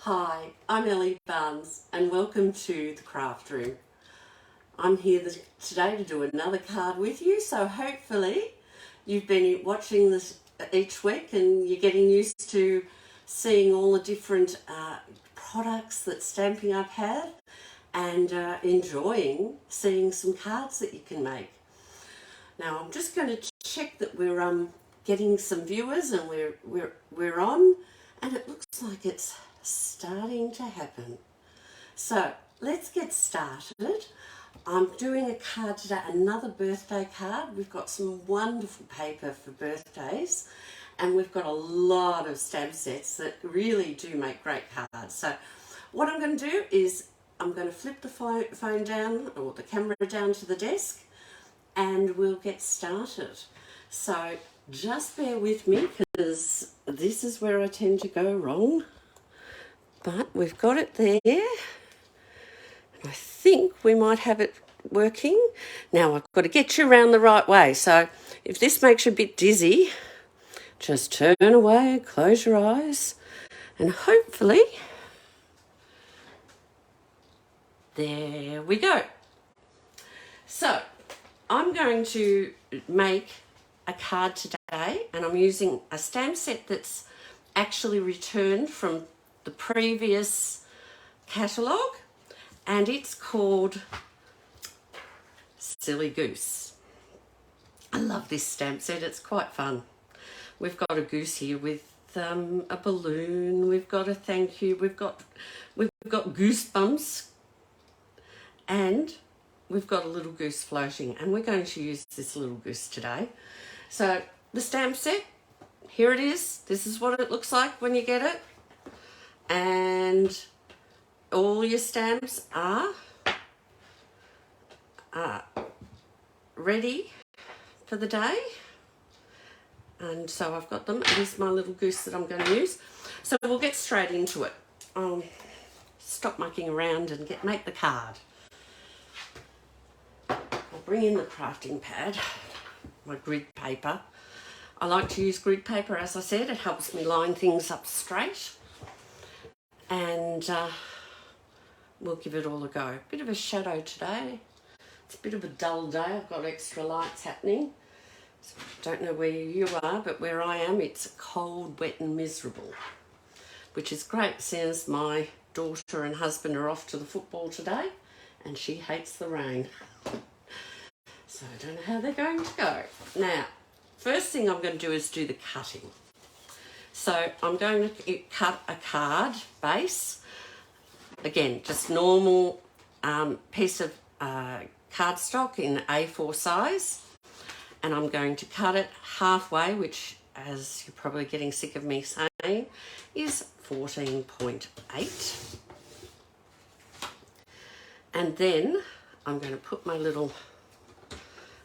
Hi, I'm Ellie Barnes and welcome to the Craft Room. I'm here today to do another card with you, so hopefully you've been watching this each week and you're getting used to seeing all the different products that Stampin' Up had and enjoying seeing some cards that you can make. Now I'm just going to check that we're getting some viewers and we're on, and it looks like it's starting to happen. So let's get started. I'm doing a card today, another birthday card. We've got some wonderful paper for birthdays, and we've got a lot of stamp sets that really do make great cards. So what I'm going to do is I'm going to flip the phone down, or the camera down to the desk, and we'll get started. So just bear with me because this is where I tend to go wrong. But we've got it there. I think we might have it working. Now I've got to get you around the right way. So if this makes you a bit dizzy, just turn away, close your eyes, and hopefully, there we go. So I'm going to make a card today, and I'm using a stamp set that's actually returned from the previous catalogue, and it's called Silly Goose. I love this stamp set, it's quite fun. We've got a goose here with a balloon, we've got a thank you, we've got goosebumps, and we've got a little goose floating, and we're going to use this little goose today. So the stamp set, here it is. This is what it looks like when you get it. And all your stamps are ready for the day. And so I've got them. This is my little goose that I'm going to use. So we'll get straight into it. Stop mucking around and make the card. I'll bring in the crafting pad, my grid paper. I like to use grid paper, as I said. It helps me line things up straight. And we'll give it all a go. Bit of a shadow today. It's a bit of a dull day. I've got extra lights happening. So don't know where you are, but where I am, it's cold, wet and miserable, which is great since my daughter and husband are off to the football today and she hates the rain. So I don't know how they're going to go. Now, first thing I'm going to do is do the cutting. So I'm going to cut a card base. Again, just normal piece of cardstock in A4 size. And I'm going to cut it halfway, which, as you're probably getting sick of me saying, is 14.8. And then I'm going to put my little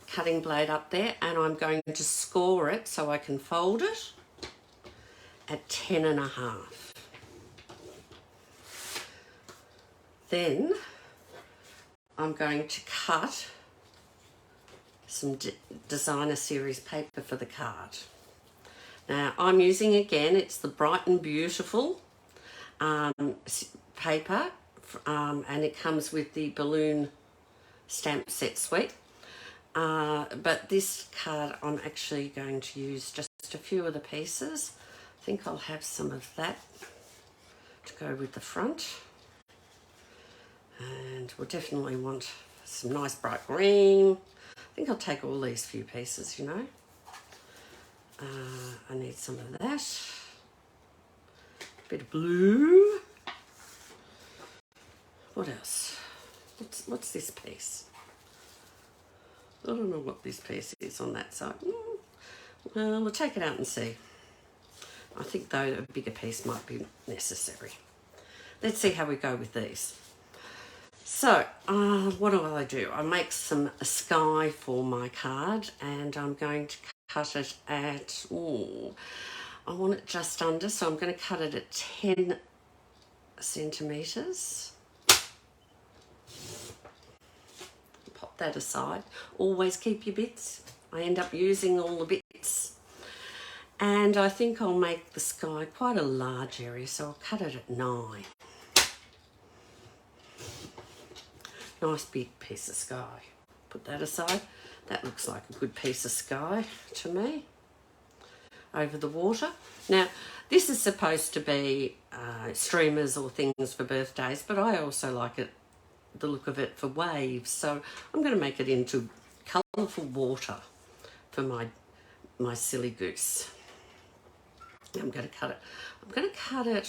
cutting blade up there, and I'm going to score it so I can fold it at 10.5. Then I'm going to cut some designer series paper for the card. Now I'm using, again, it's the Bright and Beautiful paper, and it comes with the balloon stamp set suite. But this card I'm actually going to use just a few of the pieces. I think I'll have some of that to go with the front. And we'll definitely want some nice bright green. I think I'll take all these few pieces, you know. I need some of that. A bit of blue. What else? What's this piece? I don't know what this piece is on that side. Well, we'll take it out and see. I think, though, a bigger piece might be necessary. Let's see how we go with these. So, what do I do? I make some sky for my card, and I'm going to cut it at, I want it just under, so I'm going to cut it at 10 centimetres. Pop that aside. Always keep your bits. I end up using all the bits. And I think I'll make the sky quite a large area, so I'll cut it at 9. Nice big piece of sky. Put that aside. That looks like a good piece of sky to me. Over the water. Now, this is supposed to be streamers or things for birthdays, but I also like it, the look of it, for waves. So I'm going to make it into colourful water for my silly goose. I'm going to cut it. I'm going to cut it.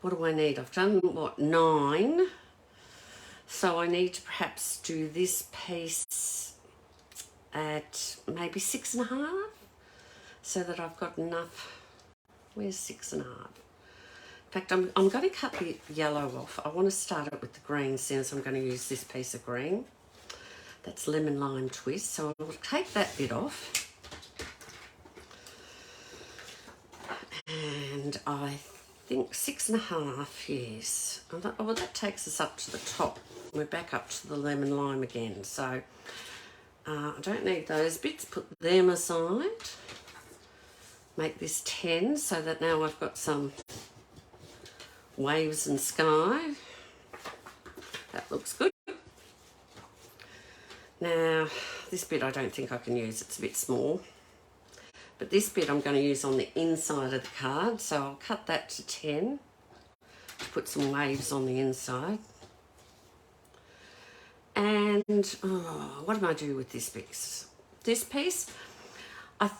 What do I need? I've done, what, 9. So I need to perhaps do this piece at maybe 6.5, so that I've got enough. Where's 6.5? In fact, I'm going to cut the yellow off. I want to start it with the green, since I'm going to use this piece of green. That's lemon lime twist. So I'll take that bit off. And I think 6.5, yes. Well, that takes us up to the top. We're back up to the lemon lime again. So I don't need those bits. Put them aside. Make this 10, so that now I've got some waves and sky. That looks good. Now, this bit I don't think I can use. It's a bit small. But this bit I'm going to use on the inside of the card, so I'll cut that to 10 to put some waves on the inside. And what am I doing with this piece? This piece, I'm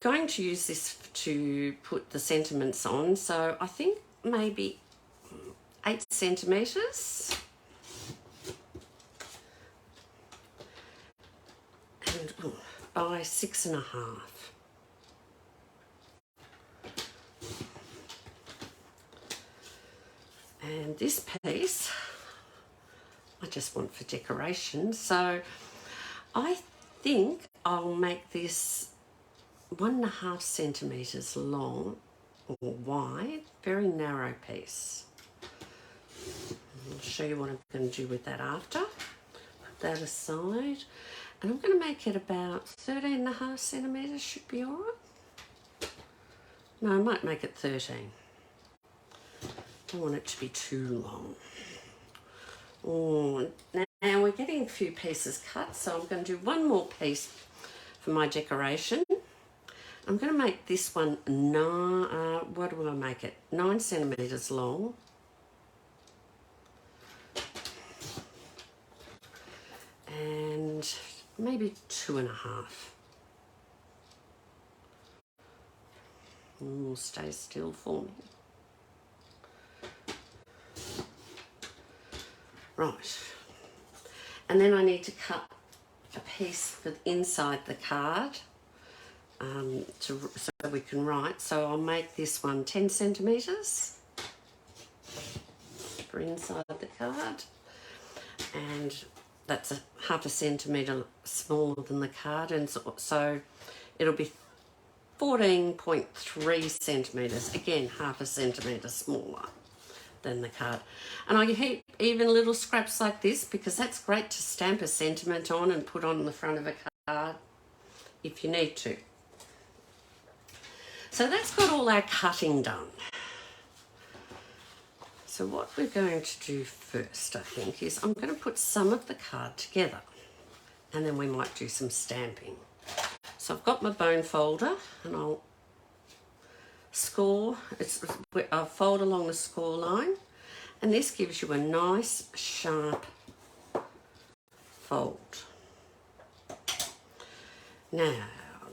going to use this to put the sentiments on, so I think maybe 8 centimetres. And by 6.5. And this piece, I just want for decoration. So I think I'll make this 1.5 centimetres long or wide, very narrow piece. I'll show you what I'm going to do with that after. Put that aside. And I'm going to make it about 13.5 centimetres, should be all right. No, I might make it 13. I don't want it to be too long. Oh, now we're getting a few pieces cut, so I'm going to do one more piece for my decoration. I'm going to make this one, what do I make it? 9 centimetres long. And maybe 2.5. Will stay still for me. Right, and then I need to cut a piece for inside the card so we can write. So I'll make this one 10 centimetres for inside the card, and that's 0.5 centimetre smaller than the card, and so it'll be 14.3 centimetres, again 0.5 centimetre smaller than the card. And I keep even little scraps like this because that's great to stamp a sentiment on and put on the front of a card if you need to. So that's got all our cutting done. So what we're going to do first, I think, is I'm going to put some of the card together, and then we might do some stamping. So I've got my bone folder, and I'll I'll fold along the score line, and this gives you a nice sharp fold. Now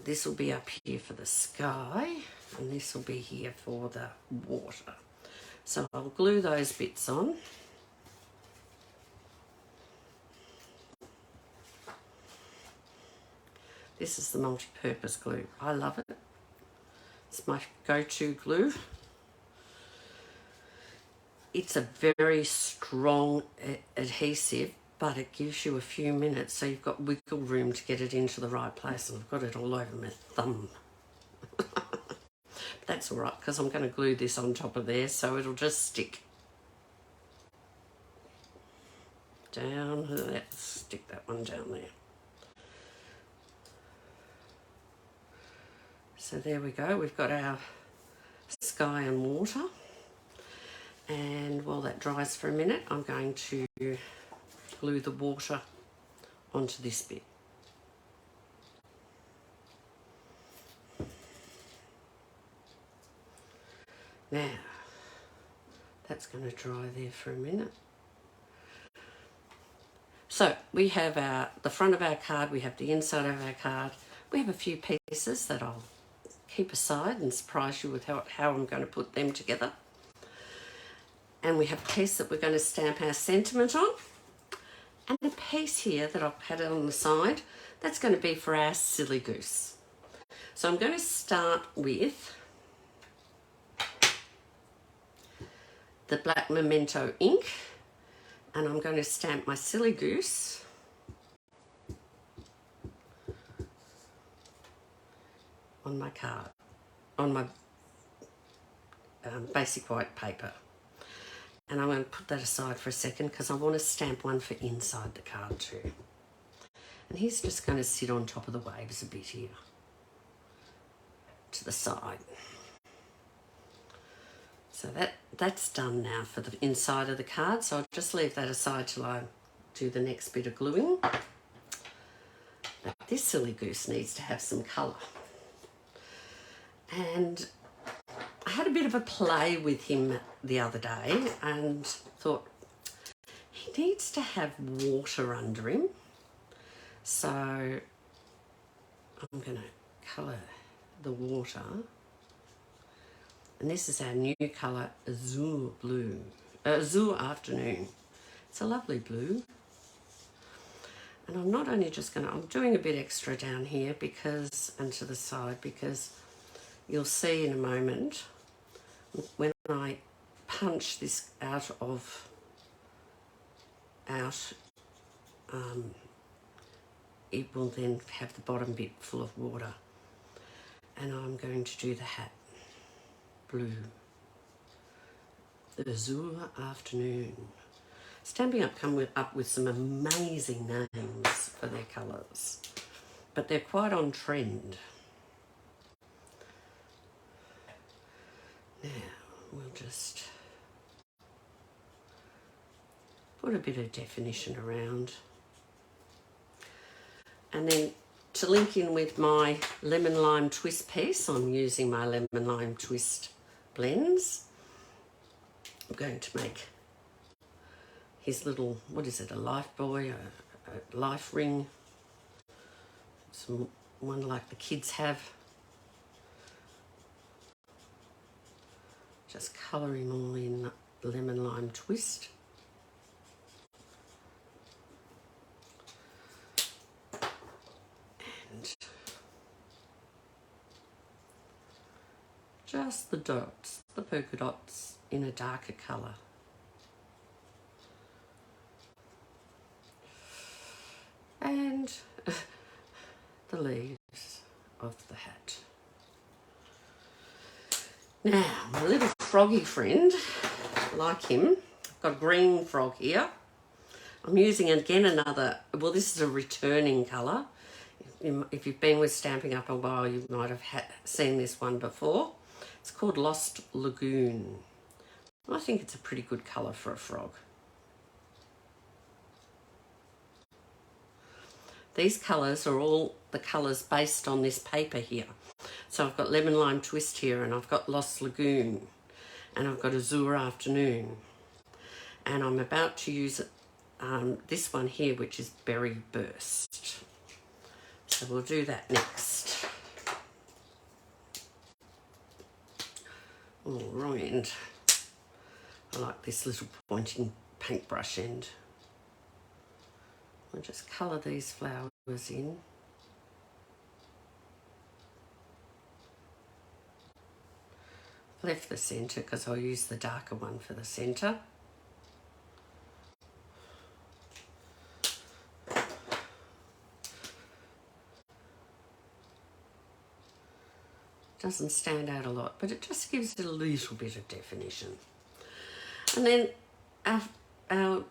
this will be up here for the sky, and this will be here for the water. So I'll glue those bits on. This is the multi-purpose glue. I love it. It's my go-to glue. It's a very strong adhesive, but it gives you a few minutes, so you've got wiggle room to get it into the right place. And I've got it all over my thumb. That's all right, because I'm going to glue this on top of there, so it'll just stick. Down, let's stick that one down there. So there we go, we've got our sky and water. And while that dries for a minute, I'm going to glue the water onto this bit. Now, that's going to dry there for a minute. So we have the front of our card, we have the inside of our card. We have a few pieces that I'll keep aside and surprise you with how I'm going to put them together. And we have a piece that we're going to stamp our sentiment on. And a piece here that I've had on the side, that's going to be for our silly goose. So I'm going to start with the black memento ink, and I'm going to stamp my silly goose on my card, on my basic white paper. And I'm going to put that aside for a second because I want to stamp one for inside the card too. And he's just going to sit on top of the waves a bit here, to the side. So that's done now for the inside of the card. So I'll just leave that aside till I do the next bit of gluing. But this silly goose needs to have some colour. And I had a bit of a play with him the other day and thought he needs to have water under him. So I'm going to colour the water. And this is our new colour, Azure Blue, Azure Afternoon. It's a lovely blue. And I'm not only just going to, I'm doing a bit extra down here because, and to the side, because you'll see in a moment when I punch this out, it will then have the bottom bit full of water. And I'm going to do the hat blue, the Azure Afternoon. Stamping Up come up with some amazing names for their colours, but they're quite on trend. Now we'll just put a bit of definition around, and then to link in with my lemon lime twist piece, I'm using my lemon lime twist blends. I'm going to make his little, what is it, a life buoy, a life ring, one like the kids have. Just colour him all in lemon lime twist. And just the dots, the polka dots in a darker colour. And the leaves of the hat. Now, my little froggy friend, like him, I've got a green frog here. I'm using again another, well, this is a returning colour. If you've been with Stamping Up a while, you might have seen this one before. It's called Lost Lagoon. I think it's a pretty good colour for a frog. These colours are all the colours based on this paper here. So I've got Lemon Lime Twist here, and I've got Lost Lagoon, and I've got Azure Afternoon. And I'm about to use this one here, which is Berry Burst. So we'll do that next. All right. I like this little pointing paintbrush end. I'll just colour these flowers in. Left the centre because I'll use the darker one for the centre. Doesn't stand out a lot, but it just gives it a little bit of definition. And then our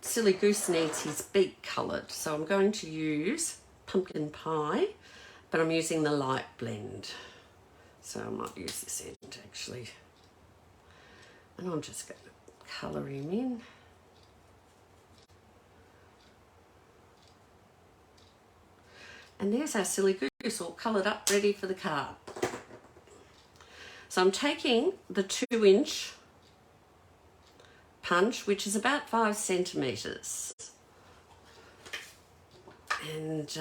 silly goose needs his beak coloured, so I'm going to use Pumpkin Pie, but I'm using the light blend. So I might use this end actually. And I'm just going to colour him in. And there's our silly goose all coloured up, ready for the card. So I'm taking the 2-inch punch, which is about 5 centimetres. And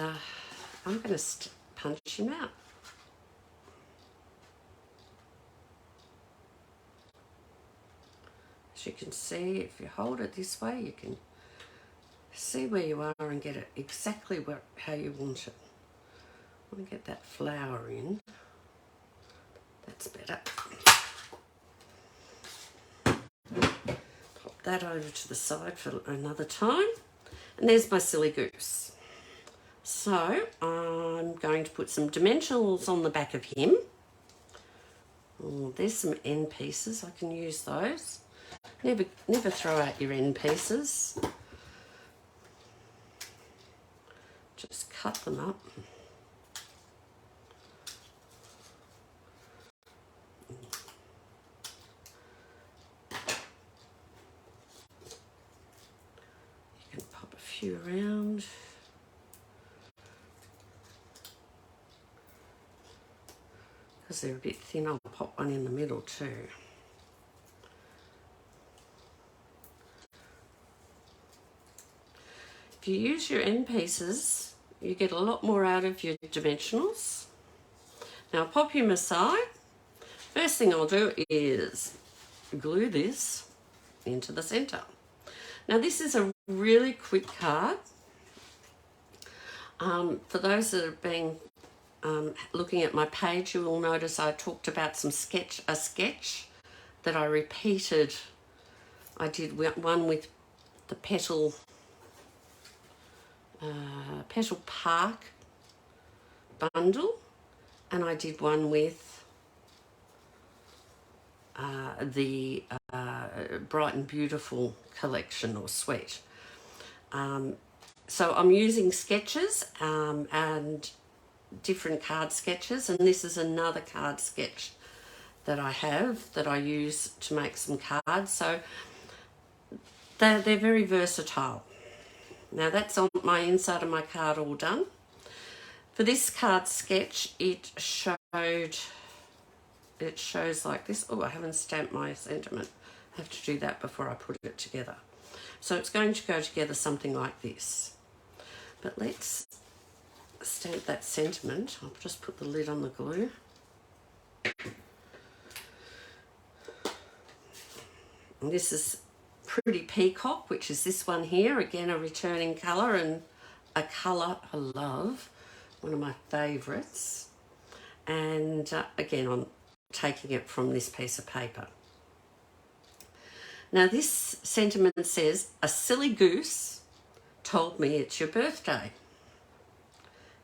I'm going to punch him out. As you can see, if you hold it this way, you can see where you are and get it exactly how you want it. I want to get that flower in. That's better. Pop that over to the side for another time. And there's my silly goose. So I'm going to put some dimensionals on the back of him. Oh, there's some end pieces. I can use those. Never throw out your end pieces. Just cut them up. You can pop a few around. Because they're a bit thin, I'll pop one in the middle too. If you use your end pieces, you get a lot more out of your dimensionals. Now I'll pop him aside. First thing I'll do is glue this into the centre. Now this is a really quick card. For those that have been looking at my page, you will notice I talked about a sketch that I repeated. I did one with the Petal Park bundle, and I did one with the Bright and Beautiful collection or suite. So I'm using sketches and different card sketches, and this is another card sketch that I have that I use to make some cards. So they're very versatile. Now that's on my inside of my card all done. For this card sketch, it shows like this. Oh, I haven't stamped my sentiment. I have to do that before I put it together. So it's going to go together something like this. But let's stamp that sentiment. I'll just put the lid on the glue. And this is Pretty Peacock, which is this one here. Again, a returning colour and a colour I love. One of my favourites. And again, I'm taking it from this piece of paper. Now this sentiment says, "A silly goose told me it's your birthday."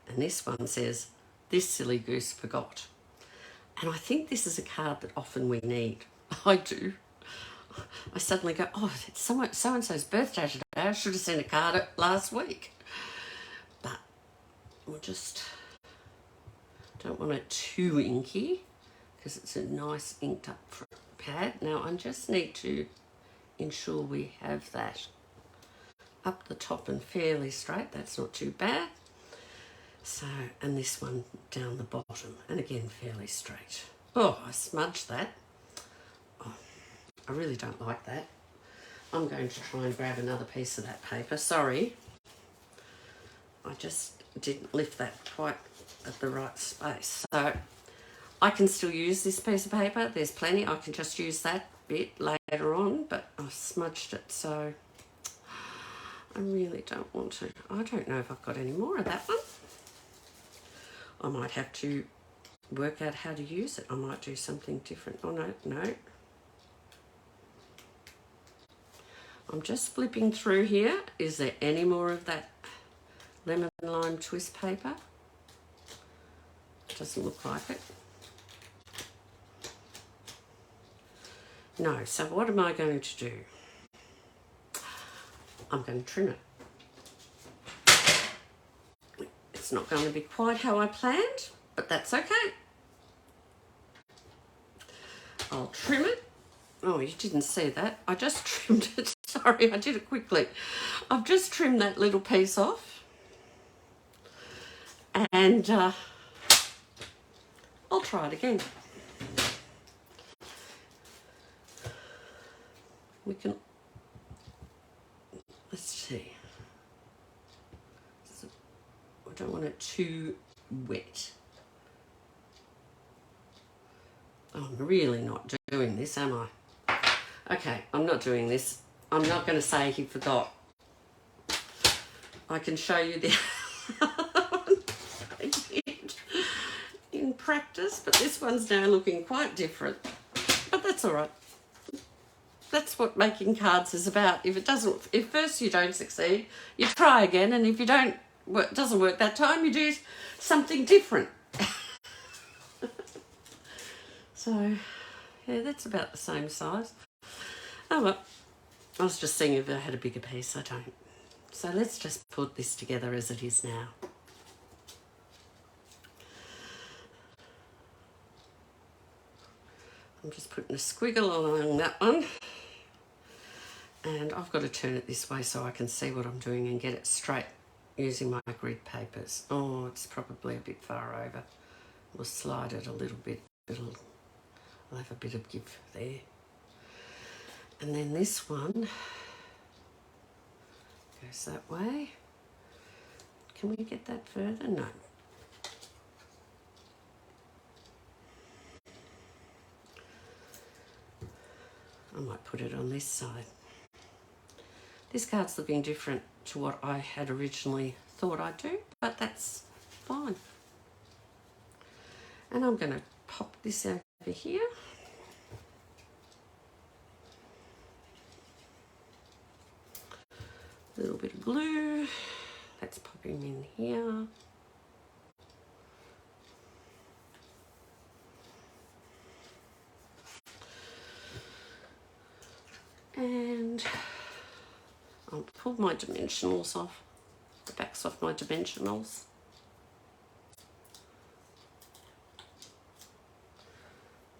And this one says, "This silly goose forgot." And I think this is a card that often we need. I do. I suddenly go, oh, it's so-and-so's birthday today. I should have sent a card last week. But we'll just, don't want it too inky because it's a nice inked up pad. Now I just need to ensure we have that up the top and fairly straight. That's not too bad. So, and this one down the bottom, and again fairly straight. Oh, I smudged that. Oh, I really don't like that. I'm going to try and grab another piece of that paper. Sorry, I just didn't lift that quite at the right space. So I can still use this piece of paper. There's plenty. I can just use that bit later on, but I've smudged it, so I really don't want to. I don't know if I've got any more of that one. I might have to work out how to use it. I might do something different. Oh, no. I'm just flipping through here. Is there any more of that lemon lime twist paper? Doesn't look like it. No, so what am I going to do? I'm going to trim it. It's It's not going to be quite how I planned, but that's okay. I'll trim it. Oh, you didn't see that. I just trimmed it. Sorry, I did it quickly. I've just trimmed that little piece off. And I'll try it again. We can, let's see. I don't want it too wet. Oh, I'm really not doing this, am I? Okay, I'm not doing this. I'm not going to say he forgot. I can show you the I did in practice, but this one's now looking quite different. But that's all right. That's what making cards is about. If first you don't succeed, you try again, and if you don't, it doesn't work that time, you do something different. So, yeah, that's about the same size. Oh well, I was just seeing if I had a bigger piece. I don't. So let's just put this together as it is now. I'm just putting a squiggle along that one. And I've got to turn it this way so I can see what I'm doing and get it straight using my grid papers. Oh, it's probably a bit far over. We'll slide it a little bit. I'll have a bit of give there. And then this one goes that way. Can we get that further? No. I might put it on this side. This card's looking different to what I had originally thought I'd do, but that's fine. And I'm going to pop this over here. A little bit of glue. Let's pop him in here. And I'll pull my dimensionals off, the backs off my dimensionals.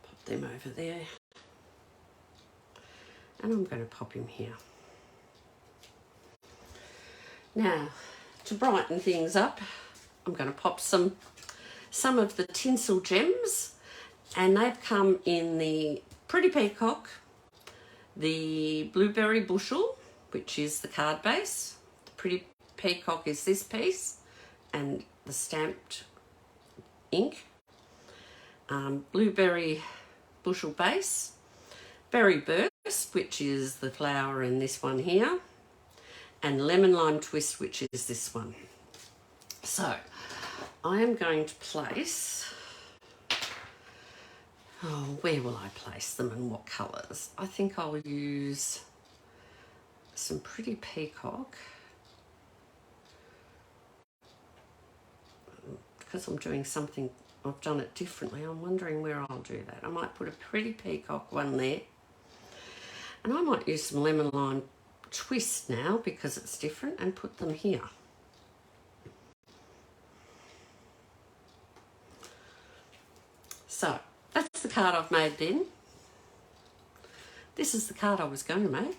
Pop them over there. And I'm going to pop him here. Now, to brighten things up, I'm going to pop some of the tinsel gems, and they've come in the Pretty Peacock, the Blueberry Bushel, which is the card base. The Pretty Peacock is this piece, and the stamped ink. Blueberry Bushel base, Berry Burst, which is the flower in this one here, and Lemon Lime Twist, which is this one. So I am going to place, where will I place them and what colours? I think I'll use some Pretty Peacock, because I'm doing something, I've done it differently. I'm wondering where I'll do that. I might put a Pretty Peacock one there, and I might use some Lemon Lime Twist now because it's different, and put them here. So that's the card I've made then. This is the card I was going to make.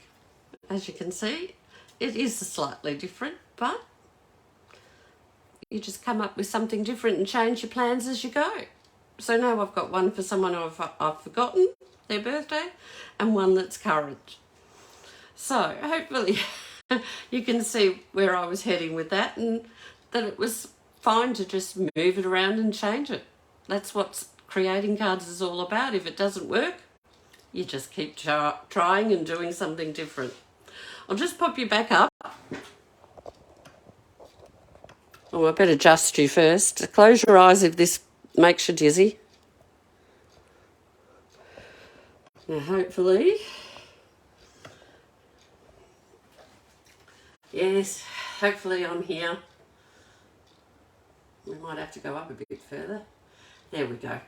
As you can see, it is slightly different, but you just come up with something different and change your plans as you go. So now I've got one for someone I've forgotten their birthday, and one that's current. So hopefully you can see where I was heading with that, and that it was fine to just move it around and change it. That's what creating cards is all about. If it doesn't work, you just keep trying and doing something different. I'll just pop you back up. Oh, I better adjust you first. Close your eyes if this makes you dizzy. Now hopefully, yes, hopefully I'm here. We might have to go up a bit further. There we go.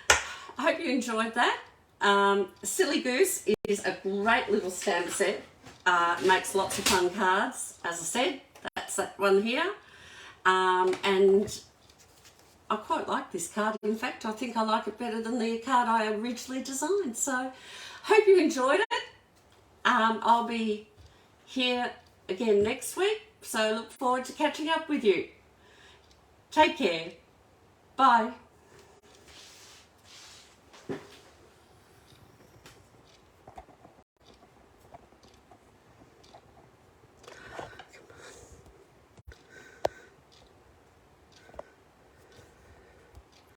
I hope you enjoyed that. Silly Goose is a great little stamp set. Makes lots of fun cards. As I said, that's that one here. And I quite like this card. In fact, I think I like it better than the card I originally designed. So hope you enjoyed it. I'll be here again next week, so look forward to catching up with you. Take care. Bye.